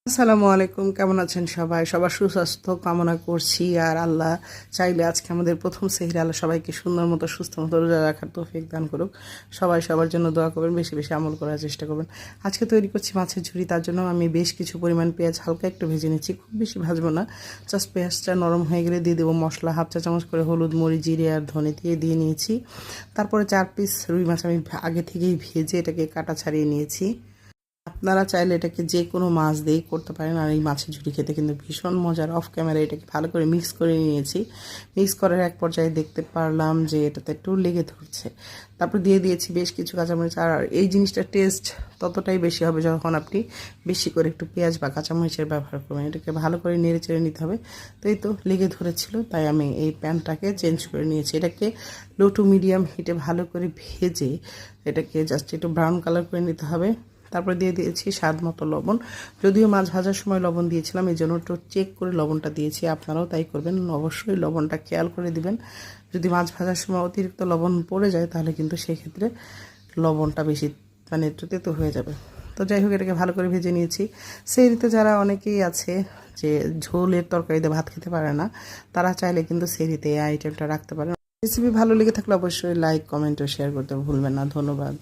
আসসালামু আলাইকুম, কেমন আছেন সবাই? সবার সুস্বাস্থ্য কামনা করছি। আর আল্লাহ চাইলে আজকে আমাদের প্রথম সেহরি, আল্লাহ সবাইকে সুন্দর মতো সুস্থ মতো রোজা রাখার তৌফিক দান করুক। সবাই সবার জন্য দোয়া করবেন, বেশি বেশি আমল করার চেষ্টা করবেন। আজকে তৈরি করছি মাছের ঝুরি। তার জন্য আমি বেশ কিছু পরিমাণ পেঁয়াজ হালকা একটু ভেজে নিচ্ছি, খুব বেশি ভাজবো না। জাস্ট পেঁয়াজটা নরম হয়ে গেলে দিয়ে দেবো মশলা, হাফ চা চামচ করে হলুদ, মরিচ, জিরে আর ধনে দিয়ে নিয়েছি। তারপরে 4 পিস রুই মাছ আমি আগে থেকেই ভেজে এটাকে কাটা ছাড়িয়ে নিয়েছি। আপনারা চাইলে এটাকে যে কোনো মাছ দিয়েই করতে পারেন। আর এই মাছের ঝুড়ি খেতে কিন্তু ভীষণ মজার। অফ ক্যামেরা এটাকে ভালো করে মিক্স করে নিয়েছি। মিক্স করার এক পর্যায়ে দেখতে পারলাম যে এটাতে একটু লেগে ধরছে। তারপর দিয়ে দিয়েছি বেশ কিছু কাঁচামরিচ। আর এই জিনিসটার টেস্ট ততটাই বেশি হবে যখন আপনি বেশি করে একটু পেঁয়াজ বা কাঁচামরিচের ব্যবহার করবেন। এটাকে ভালো করে নেড়ে চেড়ে নিতে হবে। তো এই তো লেগে ধরেছিল, তাই আমি এই প্যানটাকে চেঞ্জ করে নিয়েছি। এটাকে লো টু মিডিয়াম হিটে ভালো করে ভেজে এটাকে জাস্ট একটু ব্রাউন কালার করে নিতে হবে। তারপর দিয়ে দিয়েছি স্বাদ মতো লবণ। যদিও মাছ ভাজার সময় লবণ দিয়েছিলাম, এই জন্য একটু চেক করে লবণটা দিয়েছি। আপনারাও তাই করবেন, অবশ্যই লবণটা খেয়াল করে দিবেন। যদি মাছ ভাজার সময় অতিরিক্ত লবণ পড়ে যায় তাহলে কিন্তু সেক্ষেত্রে লবণটা বেশি একটু তেতো হয়ে যাবে। তো যাই হোক, এটাকে ভালো করে ভেজে নিয়েছি। সেহরিতে যারা অনেকেই আছে যে ঝোলের তরকারিতে ভাত খেতে পারে না, তারা চাইলে কিন্তু সেহরিতে এই আইটেমটা রাখতে পারেন। রেসিপি ভালো লেগে থাকলে অবশ্যই লাইক, কমেন্ট ও শেয়ার করতে ভুলবেন না। ধন্যবাদ।